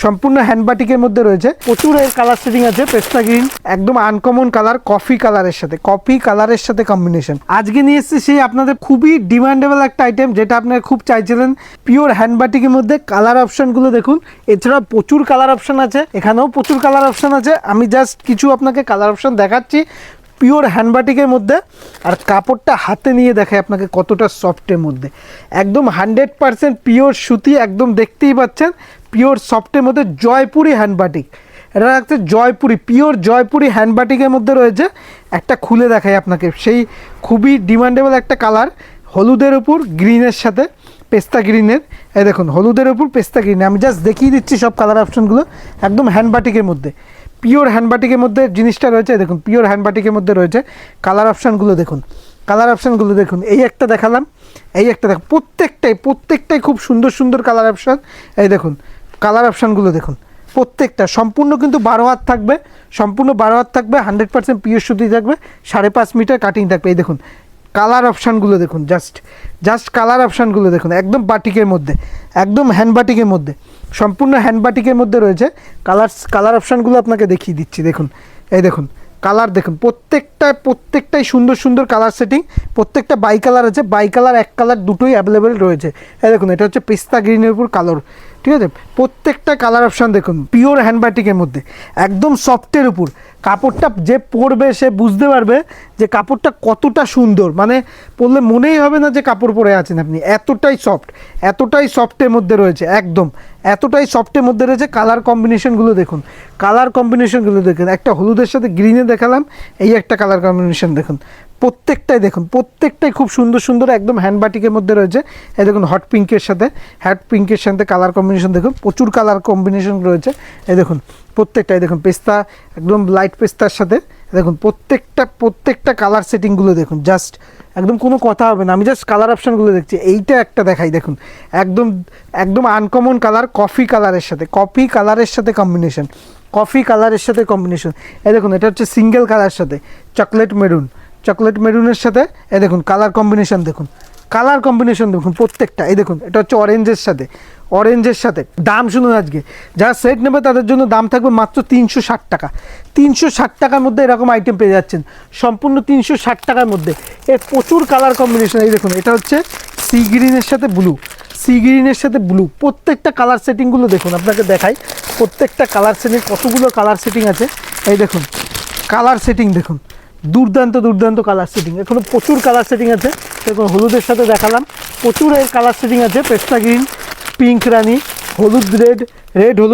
সম্পূর্ণ হ্যান্ডবাটিকের মধ্যে রয়েছে, প্রচুর এর কালার সেটিং আছে। পেস্তা গ্রিন একদম আনকমন কালার, কফি কালারের সাথে কম্বিনেশন। আজকে নিয়ে এসেছি সেই আপনাদের খুবই ডিমান্ডেবল একটা আইটেম, যেটা আপনারা খুব চাইছিলেন। পিওর হ্যান্ডবাটিকের মধ্যে কালার অপশনগুলো দেখুন। এছাড়া প্রচুর কালার অপশন আছে, এখানেও প্রচুর কালার অপশন আছে। আমি জাস্ট কিছু আপনাকে কালার অপশন দেখাচ্ছি পিওর হ্যান্ডবাটিকের মধ্যে। আর কাপড়টা হাতে নিয়ে দেখায় আপনাকে কতটা সফটের মধ্যে, একদম 100% পিওর সুতি, একদম দেখতেই পাচ্ছেন পিওর সফটের মধ্যে। জয়পুরি হ্যান্ডবাটিক, এটা হচ্ছে জয়পুরি, পিওর জয়পুরি হ্যান্ডবাটিকের মধ্যে রয়েছে। একটা খুলে দেখায় আপনাকে, সেই খুবই ডিমান্ডেবল একটা কালার, হলুদের উপর গ্রিনের সাথে, পেস্তা গ্রিনের। এই দেখুন হলুদের উপর পেস্তা গ্রিন, আমি জাস্ট দেখিয়ে দিচ্ছি সব কালার অপশনগুলো। একদম হ্যান্ডবাটিকের মধ্যে, পিওর হ্যান্ডবাটিকের মধ্যে জিনিসটা রয়েছে। দেখুন পিওর হ্যান্ডবাটিকের মধ্যে রয়েছে কালার অপশানগুলো দেখুন, কালার অপশানগুলো দেখুন। এই একটা দেখালাম, এই একটা দেখ, প্রত্যেকটাই খুব সুন্দর সুন্দর কালার অপশান। এই দেখুন কালার অপশানগুলো দেখুন, প্রত্যেকটা সম্পূর্ণ কিন্তু 12 হাত থাকবে, সম্পূর্ণ 12 হাত থাকবে, 100% পিওর সুতি থাকবে, 5.5 মিটার কাটিং থাকবে। এই দেখুন কালার অপশানগুলো দেখুন, জাস্ট কালার অপশানগুলো দেখুন। একদম বাটিকের মধ্যে, একদম হ্যান্ডবাটিকের মধ্যে, সম্পূর্ণ হ্যান্ডবাটিকের মধ্যে রয়েছে। কালার অপশানগুলো আপনাকে দেখিয়ে দিচ্ছি দেখুন। এই দেখুন কালার দেখুন, প্রত্যেকটাই সুন্দর সুন্দর কালার সেটিং। প্রত্যেকটা বাই কালার আছে, বাই কালার এক কালার দুটোই অ্যাভেলেবেল রয়েছে। এই দেখুন এটা হচ্ছে পেস্তা গ্রিনের উপর কালার, ঠিক আছে। প্রত্যেকটা কালার অপশান দেখুন, পিওর হ্যান্ডবাটিকের মধ্যে, একদম সফটের উপর। কাপড়টা যে পরবে সে বুঝতে পারবে যে কাপড়টা কতটা সুন্দর, মানে পরলে মনেই হবে না যে কাপড় পরে আছেন আপনি, এতটাই সফটের মধ্যে রয়েছে, একদম এতটাই সফটের মধ্যে রয়েছে। কালার কম্বিনেশনগুলো দেখুন, একটা হলুদের সাথে গ্রিনে দেখালাম, এই একটা কালার কম্বিনেশন দেখুন। প্রত্যেকটাই খুব সুন্দর সুন্দর, একদম হ্যান্ডবাটিকের মধ্যে রয়েছে। এই দেখুন হট পিঙ্কের সাথে কালার কম্বিনেশন দেখুন, প্রচুর কালার কম্বিনেশন রয়েছে। এই দেখুন প্রত্যেকটাই দেখুন, পেস্তা একদম লাইট পেস্তার সাথে দেখুন, প্রত্যেকটা কালার সেটিংগুলো দেখুন, জাস্ট একদম কোনো কথা হবে না। আমি জাস্ট কালার অপশানগুলো দেখছি, এইটা একটা দেখাই দেখুন, একদম আনকমন কালার, কফি কালারের সাথে কম্বিনেশন, এই দেখুন এটা হচ্ছে সিঙ্গেল কালার সাথে চকলেট মেরুনের সাথে। এই দেখুন কালার কম্বিনেশন দেখুন, প্রত্যেকটা। এই দেখুন এটা হচ্ছে অরেঞ্জের সাথে। দাম শুনুন, আজকে যারা সেট নেবে তাদের জন্য দাম থাকবে মাত্র 360 টাকা। 360 টাকার মধ্যে এরকম আইটেম পেয়ে যাচ্ছেন, সম্পূর্ণ 360 টাকার মধ্যে। এর প্রচুর কালার কম্বিনেশন। এই দেখুন এটা হচ্ছে সি গ্রিনের সাথে ব্লু, প্রত্যেকটা কালার সেটিংগুলো দেখুন, আপনাকে দেখাই প্রত্যেকটা কালার সেটিং, কতগুলো কালার সেটিং আছে। এই দেখুন কালার সেটিং দেখুন, দুর্দান্ত কালার সেটিং। এখনো প্রচুর কালার সেটিং আছে। দেখুন হলুদের সাথে দেখালাম, প্রচুর এর কালার সেটিং আছে। পেস্তা গ্রিন, পিঙ্ক রানি, হলুদ রেড হলুদ,